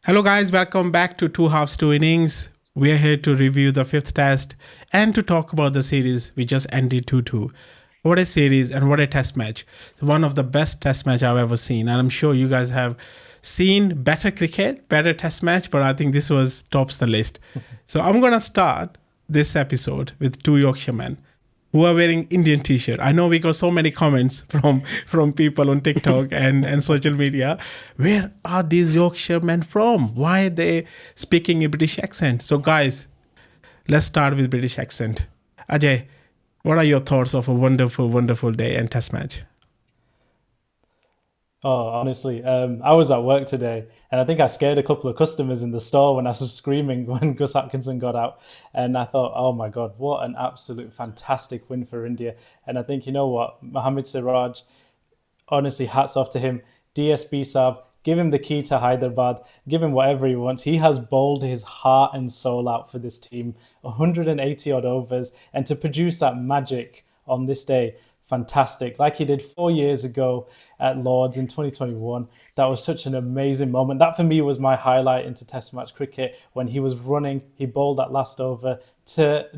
Hello, guys. Welcome back to Two Halves, Two Innings. We are here to review the fifth test and to talk about the series we just ended 2-2. What a series and what a test match. It's one of the best test match I've ever seen. And I'm sure you guys have seen better cricket, better test match, but I think this was tops the list. So I'm going to start this episode with two Yorkshiremen who are wearing Indian t-shirt. I know we got so many comments from people on TikTok and social media. Where are these Yorkshiremen from? Why are they speaking a British accent? So guys, let's start with British accent. Ajay, what are your thoughts of a wonderful, wonderful day and test match? Oh, honestly, I was at work today, and I think I scared a couple of customers in the store when I was screaming when Gus Atkinson got out. And I thought, oh my God, what an absolute fantastic win for India. And I think, you know what, Mohammed Siraj, honestly, hats off to him. DSP Saab, give him the key to Hyderabad, give him whatever he wants. He has bowled his heart and soul out for this team, 180 odd overs, and to produce that magic on this day, fantastic. Like he did 4 years ago at Lords in 2021. That was such an amazing moment. That for me was my highlight into Test match cricket when he was running. He bowled that last over to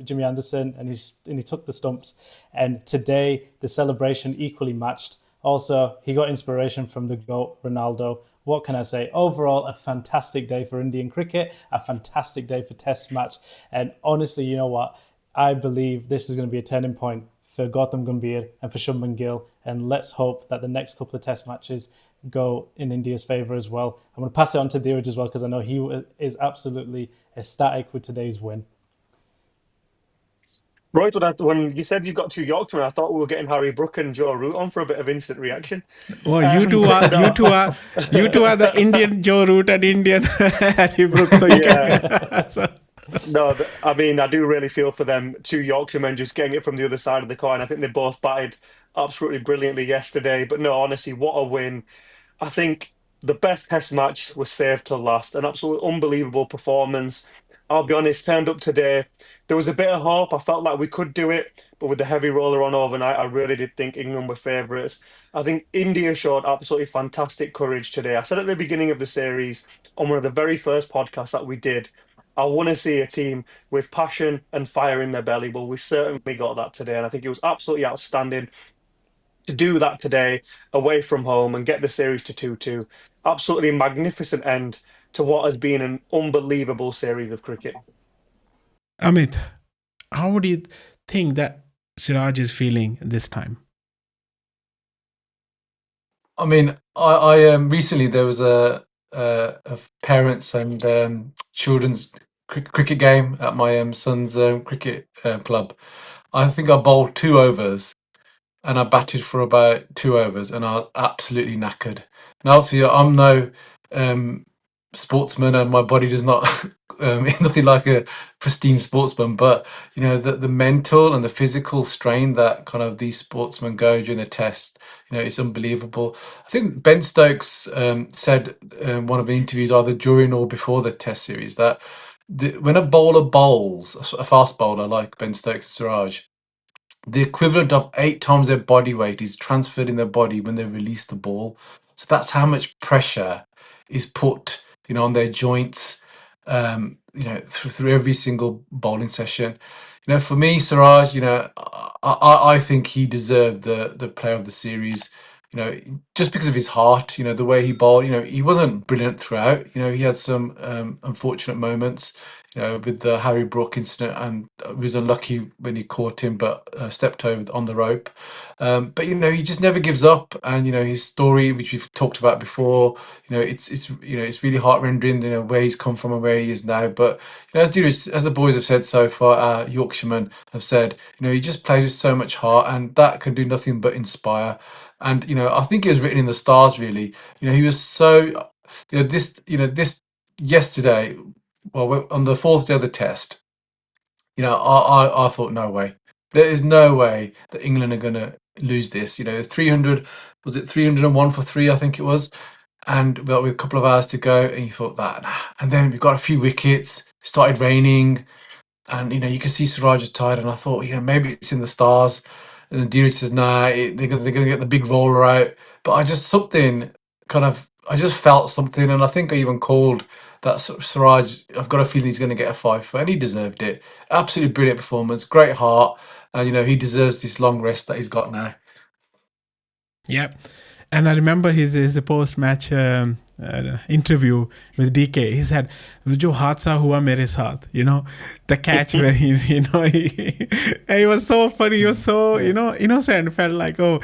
Jimmy Anderson, and he took the stumps. And today the celebration equally matched. Also, he got inspiration from the GOAT, Ronaldo. What can I say? Overall, a fantastic day for Indian cricket, a fantastic day for Test match. And honestly, you know what? I believe this is going to be a turning point for Gautam Gambhir and for Shubman Gill. And let's hope that the next couple of Test matches go in India's favour as well. I'm going to pass it on to Dheeraj as well because I know he is absolutely ecstatic with today's win. Right, when you said you got two Yorkshiremen, I thought we were getting Harry Brook and Joe Root on for a bit of instant reaction. Oh, you two But are you no, two are you two are the Indian Joe Root and Indian Harry Brook. So you yeah, can so, no. I mean, I do really feel for them two Yorkshiremen just getting it from the other side of the coin. I think they both batted absolutely brilliantly yesterday. But no, honestly, what a win! I think the best Test match was saved till last. An absolutely unbelievable performance. I'll be honest, turned up today. There was a bit of hope. I felt like we could do it, but with the heavy roller on overnight, I really did think England were favourites. I think India showed absolutely fantastic courage today. I said at the beginning of the series, on one of the very first podcasts that we did, I want to see a team with passion and fire in their belly. Well, we certainly got that today, and I think it was absolutely outstanding to do that today away from home and get the series to 2-2. Absolutely magnificent end to what has been an unbelievable series of cricket. Amit, how do you think that Siraj is feeling this time? I mean, I recently there was a parents and children's cricket game at my son's cricket club. I think I bowled 2 overs and I batted for about 2 overs and I was absolutely knackered. Now, obviously, I'm no um, sportsman and my body does not nothing like a pristine sportsman, but the mental and the physical strain that kind of these sportsmen go during the test, it's unbelievable. I think Ben Stokes said one of the interviews either during or before the test series that when a bowler bowls, a fast bowler like Ben Stokes Siraj, the equivalent of 8 times their body weight is transferred in their body when they release the ball. So that's how much pressure is put, on their joints, through every single bowling session. For me, Siraj, I think he deserved the player of the series. Just because of his heart, the way he bowled. He wasn't brilliant throughout. He had some unfortunate moments with the Harry Brook incident, and was unlucky when he caught him, but stepped over on the rope. But he just never gives up, and his story, which we've talked about before, it's really heart rending. Where he's come from and where he is now. But as the boys have said so far, Yorkshiremen have said, he just plays with so much heart, and that can do nothing but inspire. And I think it was written in the stars. Really, he was so. This yesterday, well, on the fourth day of the test, I thought, no way. There is no way that England are going to lose this. 300, was it 301 for three? I think it was. And well, with a couple of hours to go, and you thought that. Nah. And then we got a few wickets, started raining, and you can see Siraj is tired. And I thought, maybe it's in the stars. And then Dheeraj says, nah, they're going to get the big roller out. But I just something kind of I just felt something, and I think I even called that Siraj. I've got a feeling he's going to get a Fifer, and he deserved it. Absolutely brilliant performance, great heart, and he deserves this long rest that he's got now. Yep. And I remember his post match interview with DK. He said, "Jo haadsa hua mere saath," the catch where he was so funny. He was so innocent. Felt like, oh,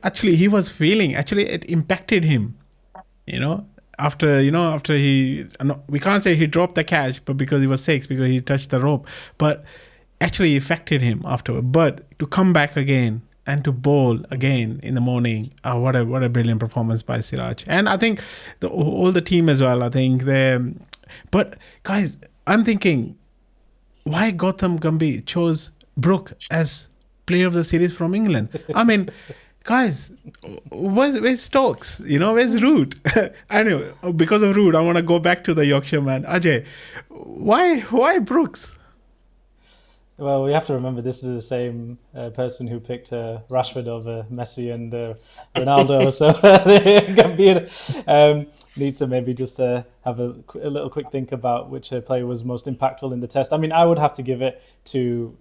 actually he was feeling. Actually, it impacted him. After he, no, we can't say he dropped the catch, but because he was six, because he touched the rope, but actually affected him afterward. But to come back again and to bowl again in the morning, what a brilliant performance by Siraj. And I think all the team as well. I think they, but guys, I'm thinking, why Gautam Gambhir chose Brook as player of the series from England? I mean, guys, where's Stokes? Where's Root? Anyway, because of Root, I want to go back to the Yorkshireman. Ajay, why Brooks? Well, we have to remember this is the same person who picked Rashford over Messi and Ronaldo. So Gambhir needs to maybe just have a little quick think about which player was most impactful in the test. I mean, I would have to give it to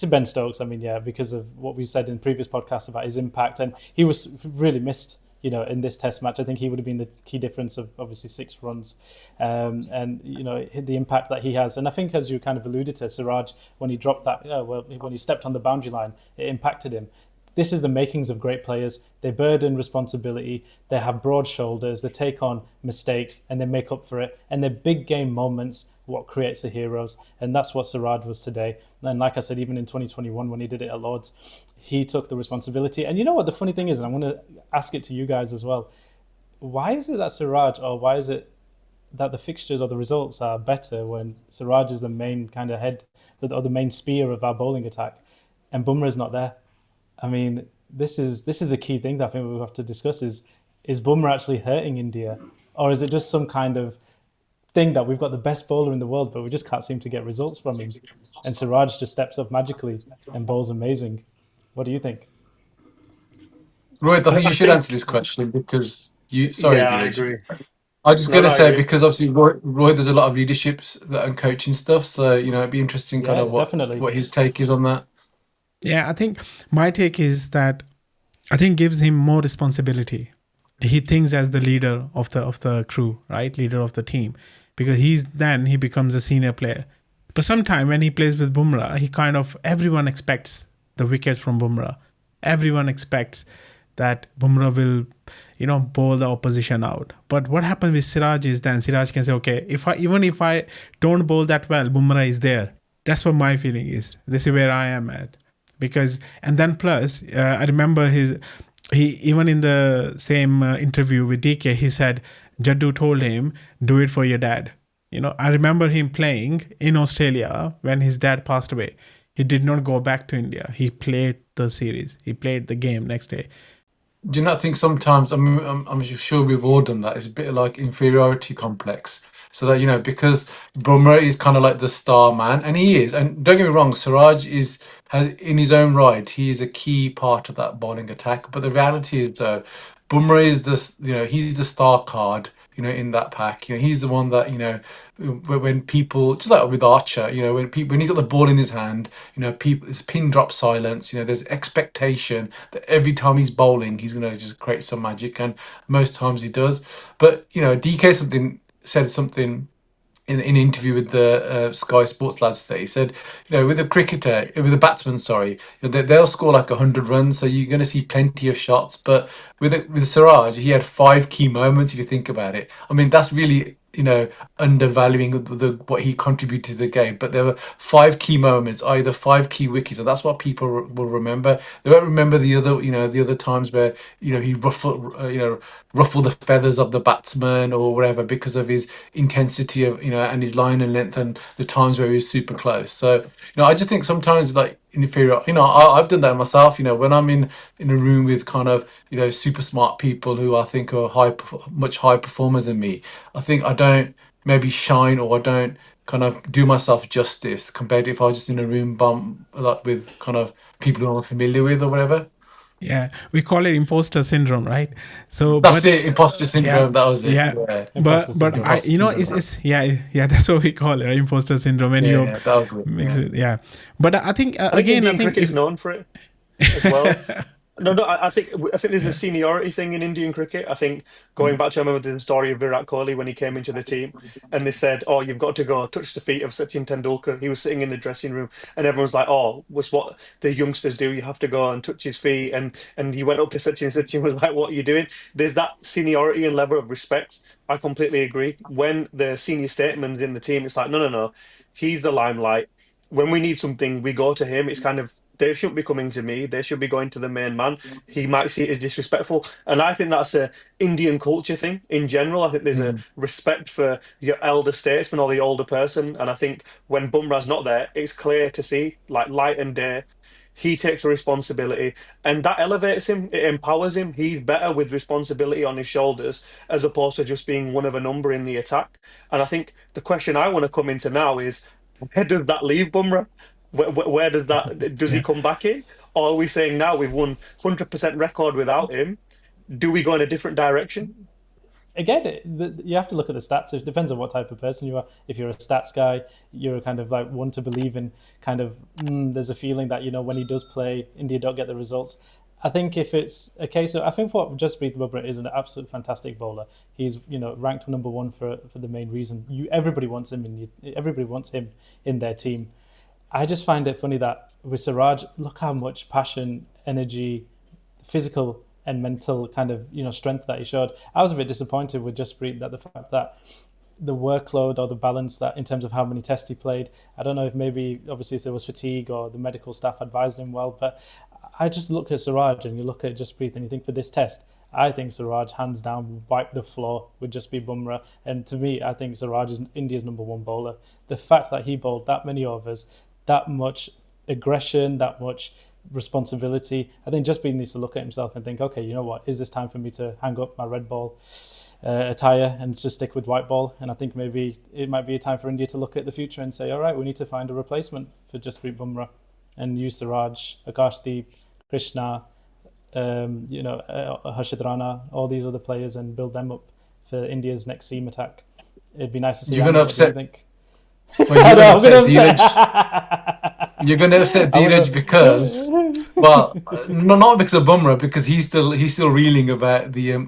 Ben Stokes. I mean, yeah, because of what we said in previous podcasts about his impact, and he was really missed. In this test match, I think he would have been the key difference of obviously 6 runs, and the impact that he has. And I think, as you kind of alluded to, Siraj, when he dropped that, when he stepped on the boundary line, it impacted him. This is the makings of great players. They burden responsibility. They have broad shoulders. They take on mistakes and they make up for it. And they're big game moments, what creates the heroes. And that's what Siraj was today. And like I said, even in 2021, when he did it at Lords, he took the responsibility. And you know what the funny thing is, and I'm going to ask it to you guys as well. Why is it that Siraj, or why is it that the fixtures or the results are better when Siraj is the main kind of head, or the main spear of our bowling attack, and Bumrah is not there? I mean, this is a key thing that I think we have to discuss is Bumrah actually hurting India? Or is it just some kind of thing that we've got the best bowler in the world, but we just can't seem to get results from him? And Siraj just steps up magically and bowls amazing. What do you think? Rohit, I think you I should think, answer this question because sorry, yeah, I Dheeraj. agree. I was just No, going no, to I say, agree. because obviously Roy does a lot of leaderships and coaching stuff, so it'd be interesting kind Yeah, of definitely. what his take is on that. Yeah, I think my take is that I think gives him more responsibility. He thinks as the leader of the crew, right? Leader of the team, because he becomes a senior player. But sometime when he plays with Bumrah, he kind of everyone expects the wickets from Bumrah. Everyone expects that Bumrah will, bowl the opposition out. But what happens with Siraj is then Siraj can say, okay, even if I don't bowl that well, Bumrah is there. That's what my feeling is. This is where I am at, because and then plus I remember he even in the same interview with DK, he said Jaddu told him, do it for your dad. I remember him playing in Australia when his dad passed away. He did not go back to India. He played the series. He played the game next day. Do you not think sometimes, I'm sure we've all done that, it's a bit like inferiority complex? So that, because Bumrah is kind of like the star man, and he is. And don't get me wrong, Siraj has in his own right, he is a key part of that bowling attack. But the reality is, though, Bumrah is he's the star card, in that pack. He's the one that, when people, just like with Archer, when he got the ball in his hand, people, it's pin drop silence. There's expectation that every time he's bowling, he's going to just create some magic, and most times he does. But DK said something in an interview with the Sky Sports lads today. He said, with a batsman, sorry, they'll score like 100 runs, so you're going to see plenty of shots. But with Siraj, he had 5 key moments. If you think about it, I mean, that's really undervaluing what he contributed to the game. But there were 5 key moments, either 5 key wickets, and that's what people will remember. They won't remember the other times where he ruffle the feathers of the batsman or whatever because of his intensity of and his line and length and the times where he was super close. So I just think sometimes like inferior. I've done that myself. When I'm in a room with kind of super smart people who I think are much high performers than me, I think I don't maybe shine, or I don't kind of do myself justice compared to if I was just in a room like with kind of people who I'm familiar with or whatever. Yeah, we call it imposter syndrome, right? So, That's but it. Imposter yeah, syndrome. That was it. yeah, Yeah. Imposter but syndrome. I, Imposter syndrome. it's yeah, that's what we call it, right? Imposter syndrome. When Yeah, you're yeah, that was it. mixed Yeah. with, yeah, but I think I think again, I Indian think cricket is if known for it as well. No, no, I think there's a yeah, seniority thing in Indian cricket. I think going back to I remember the story of Virat Kohli when he came into the team, and they said, "Oh, you've got to go touch the feet of Sachin Tendulkar." He was sitting in the dressing room, and everyone's like, "Oh, what's what the youngsters do? You have to go and touch his feet." And he went up to Sachin. Sachin was like, "What are you doing?" There's that seniority and level of respect. I completely agree. When the senior statesman's in the team, it's like, no, no, no, he's the limelight. When we need something, we go to him. It's kind of they shouldn't be coming to me. They should be going to the main man. He might see it as disrespectful, and I think that's a Indian culture thing in general. I think there's a Mm. respect for your elder statesman or the older person, and I think when Bumrah's not there, it's clear to see, like light and day. He takes a responsibility, and that elevates him. It empowers him. He's better with responsibility on his shoulders as opposed to just being one of a number in the attack. And I think the question I want to come into now is where does that leave Bumrah? Where does that does he yeah, come back in? Or are we saying now we've won 100% record without him? Do we go in a different direction? Again, you have to look at the stats. It depends on what type of person you are. If you're a stats guy, you're kind of like one to believe in kind of, there's a feeling that, when he does play, India don't get the results. I think if it's a case of, I think what Jasprit Bumrah is an absolute fantastic bowler. He's, ranked number one for the main reason. Everybody wants him everybody wants him in their team. I just find it funny that with Siraj, look how much passion, energy, physical and mental kind of strength that he showed. I was a bit disappointed with Jasprit that the fact that the workload or the balance that in terms of how many tests he played. I don't know if maybe obviously if there was fatigue or the medical staff advised him well, but I just look at Siraj and you look at Jasprit and you think for this test, I think Siraj hands down wiped the floor with Jasprit Bumrah, and to me, I think Siraj is India's number one bowler. The fact that he bowled that many overs, that much aggression, that much responsibility. I think Jasprit needs to look at himself and think, okay, you know what? Is this time for me to hang up my red ball attire and just stick with white ball? And I think maybe it might be a time for India to look at the future and say, all right, we need to find a replacement for Jasprit Bumrah and use Siraj, Akashdeep, Krishna, Harshit Rana, all these other players and build them up for India's next seam attack. It'd be nice to see You're that. gonna What do you upset. think? Well, I you're know, gonna I'm going upset to Dheeraj. upset. You're gonna upset I'm Dheeraj because, well, no, not because of Bumrah, because he's still reeling about the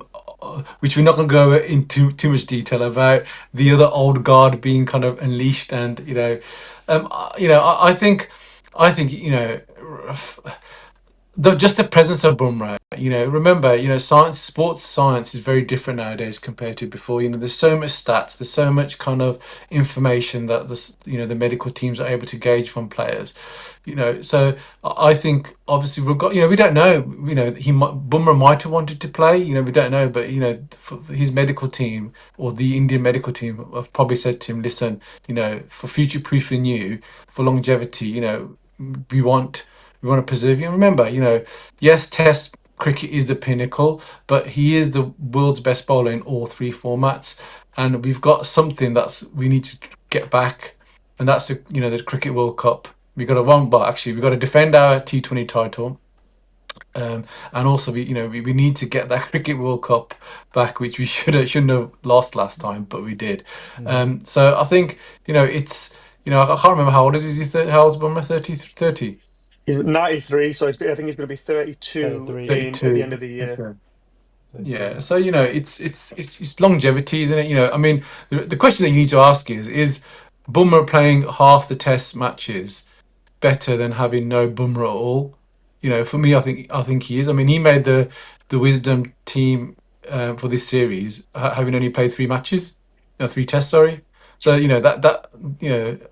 which we're not gonna go into too much detail about the other old guard being kind of unleashed, and I think just the presence of Bumrah, remember, science, sports science is very different nowadays compared to before. There's so much stats, there's so much kind of information that the medical teams are able to gauge from players. So I think obviously we've got, we don't know, Bumrah might have wanted to play, we don't know, but for his medical team or the Indian medical team have probably said to him, listen, for future proofing you, for longevity, we want we want to preserve you. And remember, yes, Test cricket is the pinnacle, but he is the world's best bowler in all three formats, and we've got something that's we need to get back, and that's the Cricket World Cup. We got to one, but actually we got to defend our T20 title. And also, we need to get that Cricket World Cup back, which we shouldn't have lost last time, but we did. So I think it's I can't remember how old is he? How old's Bumrah? 30? He's 93, so I think he's going to be 32 33. in at the 32. end of the year. Okay. 32, Yeah. yeah. So it's longevity, isn't it? I mean, the question that you need to ask is Bumrah playing half the Test matches better than having no Bumrah at all? For me, I think he is. I mean, he made the wisdom team for this series, having only played three matches, no, three tests. Sorry. So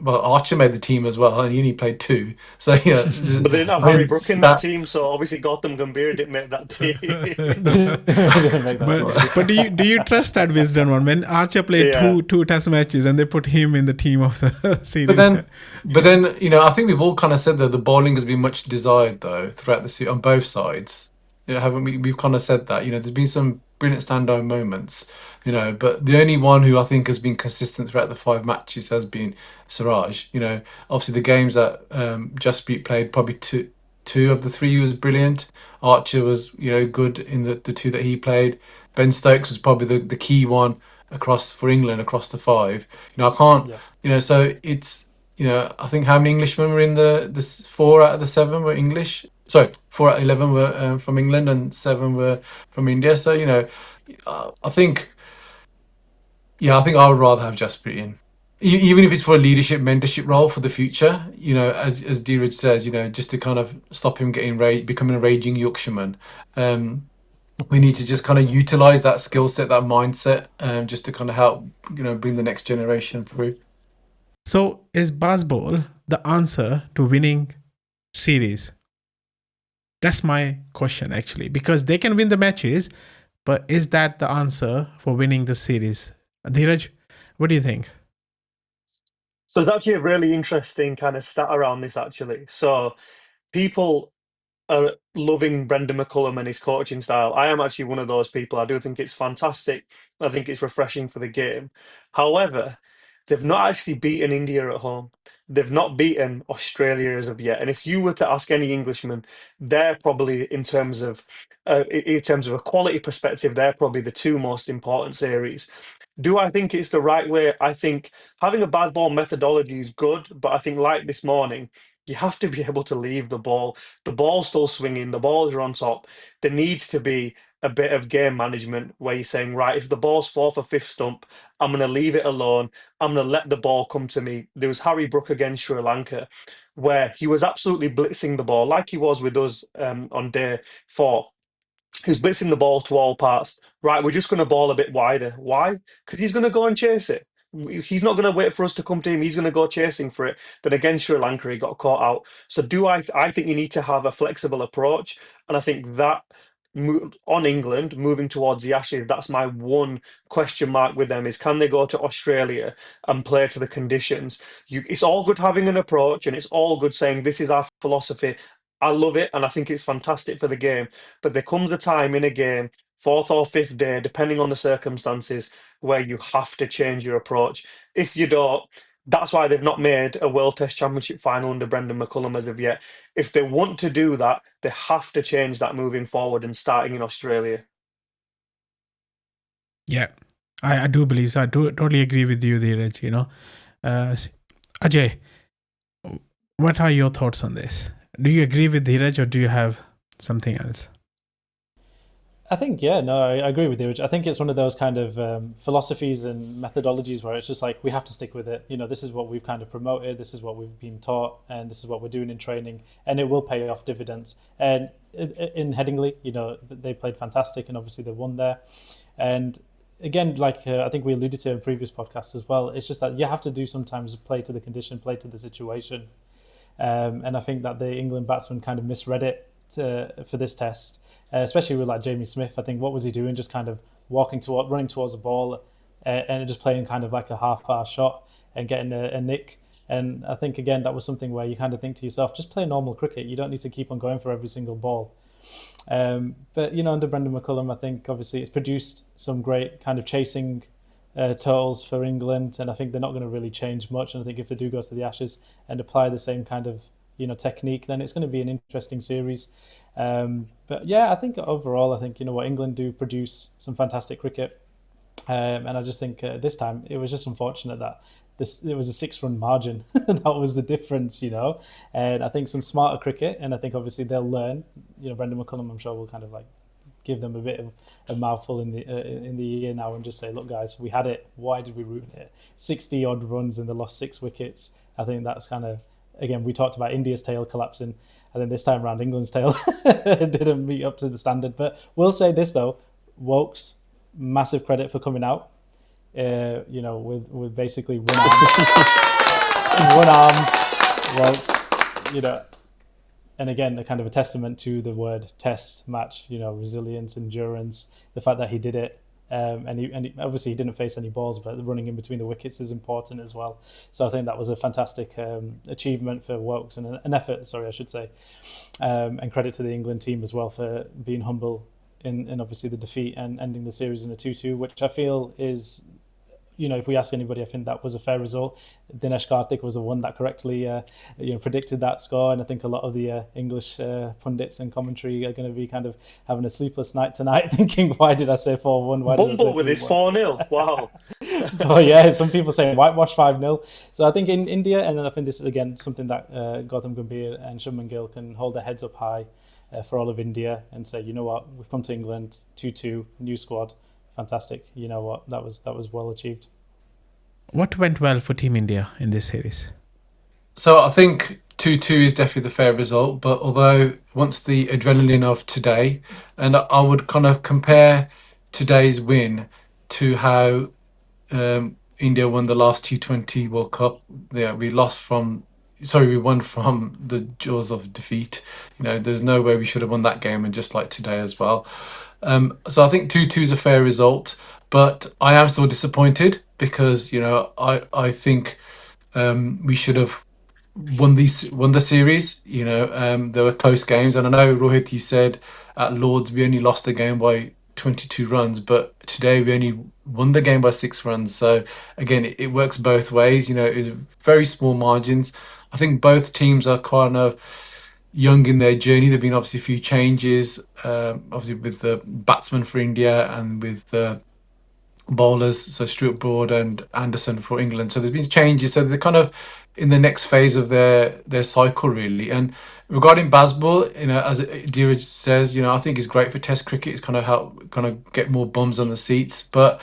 well, Archer made the team as well, and he only played two. So But they didn't have I Harry mean Brook in that that. team, so obviously Gautam Gambhir didn't make that team. Didn't make that but team, did he? do you trust that wisdom one? When Archer played Yeah. two test matches and they put him in the team of the But series. then, but then, I think we've all kind of said that the bowling has been much desired though throughout the on both sides. Haven't we? We've kind of said that. There's been some brilliant standout moments. But the only one who I think has been consistent throughout the five matches has been Siraj. Obviously the games that Jasprit played, probably two. 2 of the 3 he was brilliant. Archer was, good in the 2 that he played. Ben Stokes was probably the key one across for England across the 5. I can't, Yeah. So it's, I think how many Englishmen were in this 4 out of the 7 were English. Sorry, 4 out of 11 were from England and 7 were from India. So, I think, I think I would rather have Jasprit in. Even if it's for a leadership mentorship role for the future, as Dheeraj says, just to kind of stop him becoming a raging Yorkshireman, we need to just kind of utilize that skill set, that mindset, just to kind of help, bring the next generation through. So is Bazball the answer to winning series? That's my question actually, because they can win the matches, but is that the answer for winning the series? Dheeraj, what do you think? So it's actually a really interesting kind of stat around this, actually. So people are loving Brendan McCullum and his coaching style. I am actually one of those people. I do think it's fantastic. I think it's refreshing for the game. However, they've not actually beaten India at home. They've not beaten Australia as of yet. And if you were to ask any Englishman, they're probably in terms of a quality perspective, they're probably the 2 most important series. Do I think it's the right way? I think having a bad ball methodology is good, but I think like this morning, you have to be able to leave the ball. The ball's still swinging, the balls are on top. There needs to be a bit of game management where you're saying, right, if the ball's 4th or 5th stump, I'm going to leave it alone. I'm going to let the ball come to me. There was Harry Brook against Sri Lanka, where he was absolutely blitzing the ball like he was with us on day 4. He's blitzing the ball to all parts. Right, we're just going to ball a bit wider. Why? Because he's going to go and chase it. He's not going to wait for us to come to him. He's going to go chasing for it. Then against Sri Lanka, he got caught out. So I think you need to have a flexible approach, and I think that on England moving towards the Ashes, that's my one question mark with them: is can they go to Australia and play to the conditions? It's all good having an approach, and it's all good saying this is our philosophy. I love it, and I think it's fantastic for the game. But there comes a time in a game, 4th or 5th day, depending on the circumstances, where you have to change your approach. If you don't, that's why they've not made a World Test Championship final under Brendan McCullum as of yet. If they want to do that, they have to change that moving forward and starting in Australia. Yeah, I do believe so. I do totally agree with you, Dheeraj. Ajay, what are your thoughts on this? Do you agree with Dheeraj or do you have something else? I think, yeah, no, I agree with you. I think it's one of those kind of philosophies and methodologies where it's just like, we have to stick with it. This is what we've kind of promoted, this is what we've been taught, and this is what we're doing in training, and it will pay off dividends. And in Headingley, they played fantastic, and obviously they won there. And again, like I think we alluded to in previous podcasts as well, it's just that you have to do sometimes play to the condition, play to the situation. And I think that the England batsmen kind of misread it for this test, especially with like Jamie Smith. I think what was he doing? Just kind of running towards the ball, and just playing kind of like a half-hour shot and getting a nick. And I think again that was something where you kind of think to yourself, just play normal cricket. You don't need to keep on going for every single ball. But under Brendan McCullum, I think obviously it's produced some great kind of chasing totals for England, and I think they're not going to really change much. And I think if they do go to the Ashes and apply the same kind of technique, then it's going to be an interesting series. But yeah, I think overall, I think what England do produce some fantastic cricket, and I just think this time it was just unfortunate that it was a 6-run margin. That was the difference, And I think some smarter cricket, and I think obviously they'll learn. Brendan McCullum, I'm sure, will kind of like give them a bit of a mouthful in the ear now and just say, look, guys, we had it. Why did we ruin it? 60 odd runs and they lost 6 wickets. I think that's kind of, again, we talked about India's tail collapsing, and then this time around England's tail didn't meet up to the standard. But we'll say this though, Woakes, massive credit for coming out. With basically one arm, Woakes, and again, a kind of a testament to the word test match, resilience, endurance, the fact that he did it. And he obviously he didn't face any balls, but running in between the wickets is important as well. So I think that was a fantastic achievement for Woakes, and an effort, sorry, I should say. And credit to the England team as well for being humble in obviously the defeat and ending the series in a 2-2, which I feel is if we ask anybody, I think that was a fair result. Dinesh Karthik was the one that correctly predicted that score, and I think a lot of the English pundits and commentary are going to be kind of having a sleepless night tonight, thinking, why did I say 4-1? Why did I say Bumble with his 3-1? 4-0. Wow. Oh yeah, some people saying whitewash 5-0. So I think in India, and then I think this is again something that Gautam Gambhir and Shubman Gill can hold their heads up high for all of India and say, you know what, we've come to England 2-2, new squad, fantastic. You know what, that was well achieved. What went well for Team India in this series? So I think 2-2 is definitely the fair result, but although once the adrenaline of today, and I would kind of compare today's win to how India won the last T20 World Cup. Yeah, we won from the jaws of defeat. There's no way we should have won that game, and just like today as well. So I think 2-2 is a fair result, but I am still disappointed because I think we should have won the series. There were close games, and I know, Rohit, you said at Lords we only lost the game by 22 runs, but today we only won the game by 6 runs. So again, it works both ways. It's very small margins. I think both teams are kind of young in their journey. There've been obviously a few changes, obviously with the batsman for India and with the bowlers, so Stuart Broad and Anderson for England. So there's been changes. So they're kind of in the next phase of their cycle, really. And regarding Bazball, as Dheeraj says, I think it's great for Test cricket. It's kind of get more bums on the seats. But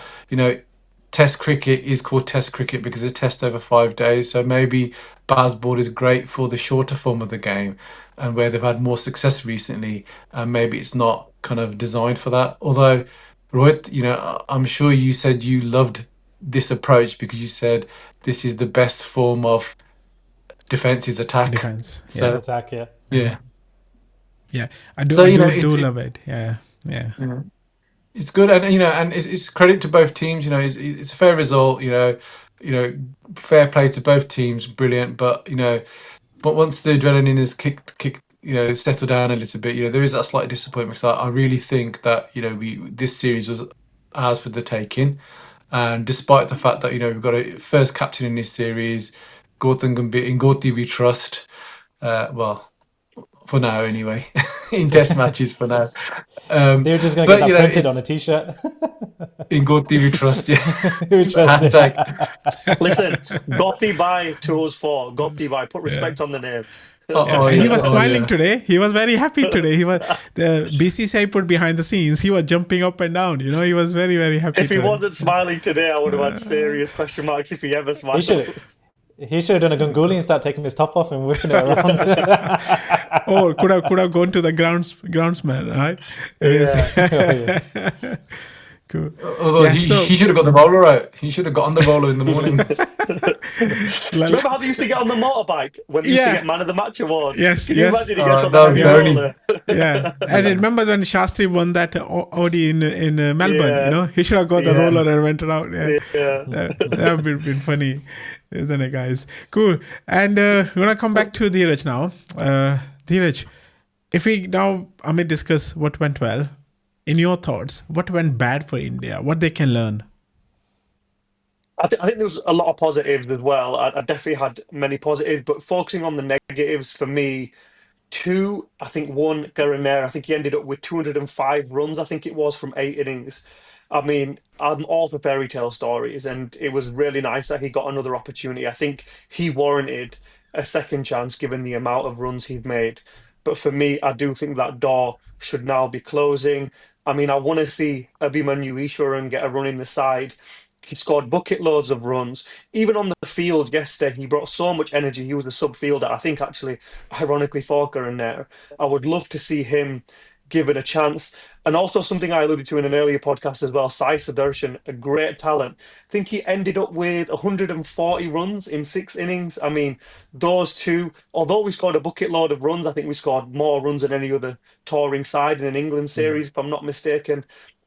Test cricket is called Test cricket because it's test over 5 days. So maybe Bazball is great for the shorter form of the game, and where they've had more success recently. And maybe it's not kind of designed for that. Although, Rohit, I'm sure you said you loved this approach because you said this is the best form of defense is attack. Defense. So attack, yeah. Yeah. Yeah, I do. So, I do love it. Yeah. It's good, and it's credit to both teams. It's a fair result. Fair play to both teams. Brilliant, but once the adrenaline is kicked, settled down a little bit, there is that slight disappointment. Because I really think that this series was ours for the taking, and despite the fact that we've got a first captain in this series, Gautam Gambhir, in Gauti we trust. Well, for now anyway, in Test matches for now. They're just going to get that printed on a T-shirt. In Gauti we trust, yeah. We trust it. Listen, Gotti by 204. Gotti by. Put respect on the name. He was smiling today. He was very happy today. He was the BCCI put behind the scenes. He was jumping up and down. He was very, very happy. If he wasn't smiling today, I would have had serious question marks if he ever smiled. He should have done a Ganguly and start taking his top off and whipping it around. Or could have gone to the groundsman, right? Yeah. Cool. Although he should have got the roller out. He should have got on the roller in the morning. Do you remember how they used to get on the motorbike when they used to get Man of the Match awards? Can you imagine he gets on the roller? Yeah. And remember when Shastri won that Audi in Melbourne, he should have got the roller and went around. Yeah. That would have been funny, isn't it, guys? Cool. And we're going to come back to Dheeraj now. Dheeraj, if we now, Amit, discuss what went well, in your thoughts, what went bad for India? What they can learn? I think there was a lot of positives as well. I definitely had many positives, but focusing on the negatives for me, I think one, Garimere, I think he ended up with 205 runs, I think it was, from 8 innings. I mean, I'm all for fairy tale stories, and it was really nice that he got another opportunity. I think he warranted a second chance given the amount of runs he'd made. But for me, I do think that door should now be closing. I mean, I want to see Abhimanyu Easwaran get a run in the side. He scored bucket loads of runs. Even on the field yesterday, he brought so much energy. He was a sub fielder, I think, actually, ironically, for Garimere. I would love to see him given a chance. And also something I alluded to in an earlier podcast as well, Sai Sudarshan, a great talent. I think he ended up with 140 runs in 6 innings. I mean, those two, although we scored a bucket load of runs, I think we scored more runs than any other touring side in an England series, if I'm not mistaken.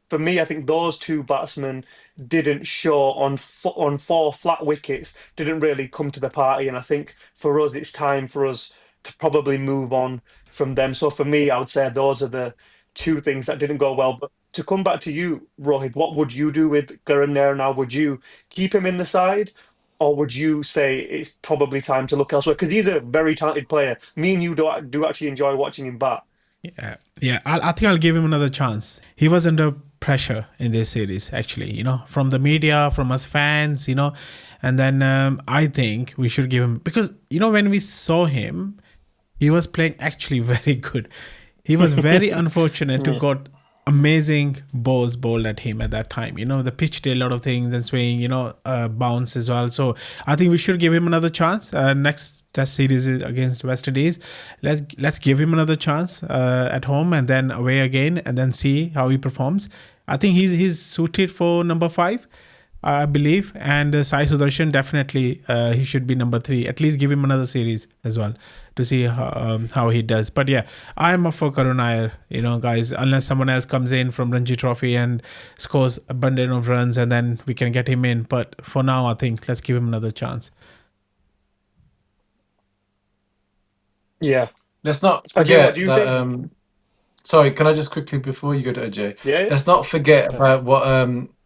For me, I think those two batsmen didn't show on 4 flat wickets, didn't really come to the party. And I think for us, it's time for us to probably move on from them. So for me, I would say those are the two things that didn't go well. But to come back to you, Rohit, what would you do with Gurren there now? Would you keep him in the side? Or would you say it's probably time to look elsewhere? Because he's a very talented player. Me and you do actually enjoy watching him bat. Yeah. I think I'll give him another chance. He was under pressure in this series, actually, from the media, from us fans, and then I think we should give him, because, when we saw him, he was playing actually very good. He was very unfortunate to Yeah. got amazing balls bowled at him at that time. The pitch did a lot of things and swing, bounce as well. So I think we should give him another chance. Next test series is against West Indies. Let's give him another chance at home and then away again, and then see how he performs. I think he's suited for number 5. I believe, and Sai Sudarshan, definitely he should be number 3. At least give him another series as well to see how he does. But yeah, I'm up for Karun Iyer, guys, unless someone else comes in from Ranji Trophy and scores a abundant of runs, and then we can get him in. But for now, I think let's give him another chance. Yeah. Let's not Ajay, what do forget you that. think? Sorry, can I just quickly, before you go to Ajay, Yeah, yeah. let's not forget Yeah. about what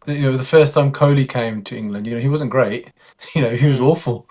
the first time Kohli came to England. He wasn't great. He was awful.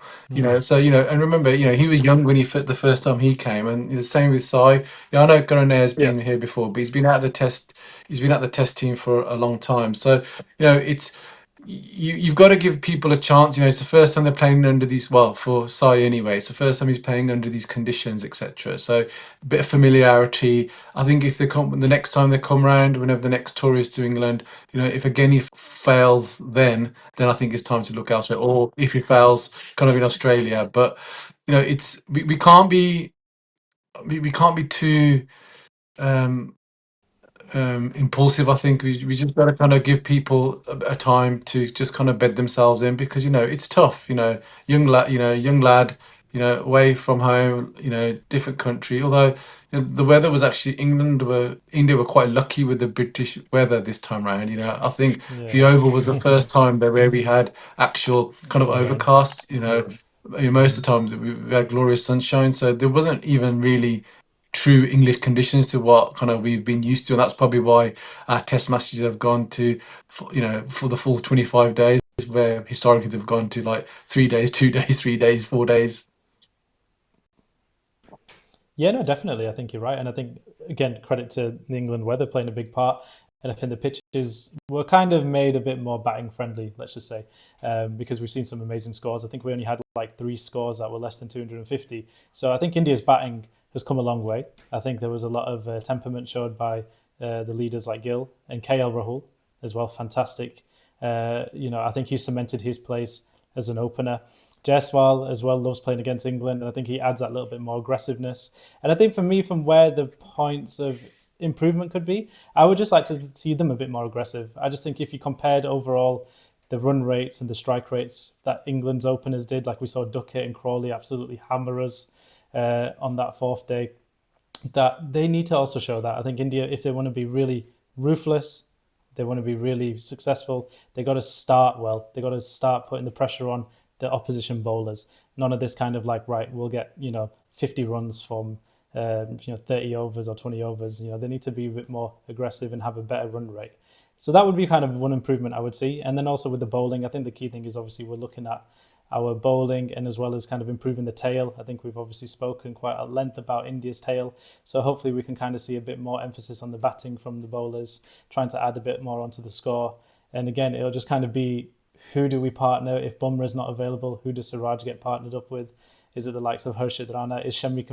So and remember, he was young when the first time he came, and the same with Sai. I know Gurren has Yeah. been here before, but he's been at the test. He's been at the test team for a long time. So it's you've got to give people a chance. It's the first time they're playing under these. Well, for Sai anyway, it's the first time he's playing under these conditions, etc. So a bit of familiarity. I think if they come the next time they come round, whenever the next tour is to England, if again he fails, then I think it's time to look elsewhere. Or if he fails, kind of in Australia. But it's we can't be we can't be too impulsive. I think we just got to kind of give people a time to just kind of bed themselves in, because it's tough. Young lad, away from home, different country. Although the weather was actually India were quite lucky with the British weather this time round. I think the Yeah. Oval was the first time where we had actual kind of Sunshine. overcast. Most of the times we had glorious sunshine, so there wasn't even really true English conditions to what kind of we've been used to, and that's probably why our test matches have gone to, for the full 25 days, where historically they've gone to like 3 days, 2 days, 3 days, 4 days. Yeah, no, definitely. I think you're right. And I think, again, credit to the England weather playing a big part. And I think the pitches were kind of made a bit more batting friendly, let's just say, because we've seen some amazing scores. I think we only had like 3 scores that were less than 250. So I think India's batting has come a long way. I think there was a lot of temperament showed by the leaders like Gill and KL Rahul as well. Fantastic. I think he cemented his place as an opener. Jaiswal as well loves playing against England, and I think he adds that little bit more aggressiveness. And I think for me, from where the points of improvement could be, I would just like to see them a bit more aggressive. I just think if you compared overall the run rates and the strike rates that England's openers did, like we saw Duckett and Crawley absolutely hammer us on that 4th day, that they need to also show that. I think India, if they want to be really ruthless, they want to be really successful, they got to start well. They got to start putting the pressure on the opposition bowlers. None of this kind of like, right, we'll get 50 runs from 30 overs or 20 overs. They need to be a bit more aggressive and have a better run rate. So that would be kind of one improvement I would see. And then also with the bowling, I think the key thing is obviously we're looking at our bowling, and as well as kind of improving the tail. I think we've obviously spoken quite at length about India's tail. So hopefully we can kind of see a bit more emphasis on the batting from the bowlers, trying to add a bit more onto the score. And again, it'll just kind of be, who do we partner? If Bumrah is not available, who does Siraj get partnered up with? Is it the likes of Harshit Rana? Is Shami,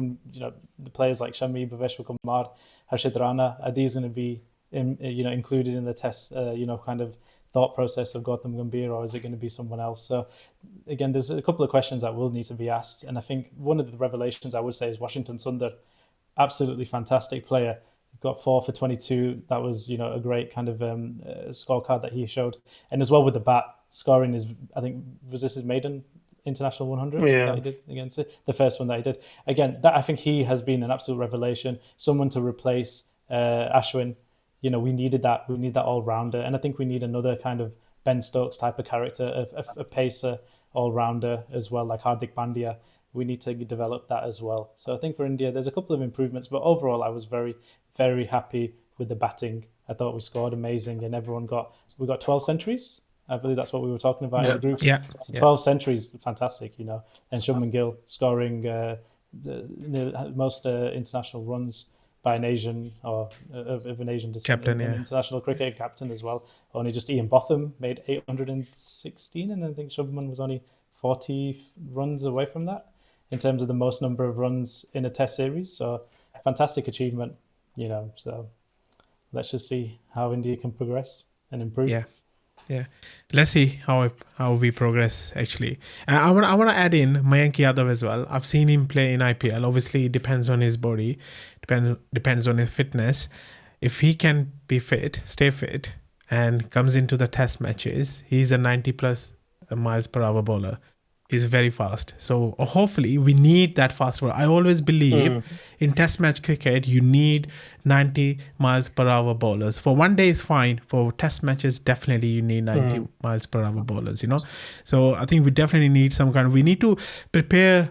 the players like Shami, Bhaveshwar Kumar, Harshit Rana, are these going to be included in the test, kind of thought process of Gautam Gambhir, or is it going to be someone else? So again, there's a couple of questions that will need to be asked. And I think one of the revelations I would say is Washington Sundar, absolutely fantastic player. Got 4 for 22. That was, a great kind of scorecard that he showed. And as well with the bat, scoring is, I think, was this his maiden international 100 that he did against it? The first one that he did. Again, that I think he has been an absolute revelation. Someone to replace Ashwin. We needed that. We need that all-rounder. And I think we need another kind of Ben Stokes type of character, a pacer all-rounder as well, like Hardik Pandya. We need to develop that as well. So I think for India, there's a couple of improvements. But overall, I was very, very happy with the batting. I thought we scored amazing, and we got 12 centuries. I believe that's what we were talking about in the group. Yeah. So 12 centuries, fantastic, you know. And Shubman Gill scoring the most international runs by an Asian or of an Asian descent Captain, in yeah. international cricket, captain as well. Only just Ian Botham made 816, and I think Shubman was only 40 runs away from that in terms of the most number of runs in a Test series. So fantastic achievement, you know. So let's just see how India can progress and improve. Yeah, let's see how we progress. Actually, I want to add in Mayank Yadav as well. I've seen him play in IPL. Obviously, it depends on his body, depends on his fitness. If he can be fit, stay fit, and comes into the Test matches, he's a 90 plus miles per hour bowler. He's very fast. So hopefully we need that fast bowler. I always believe in Test match cricket, you need 90 miles per hour bowlers. For one day is fine. For Test matches, definitely you need 90 miles per hour bowlers, you know. So I think we definitely need we need to prepare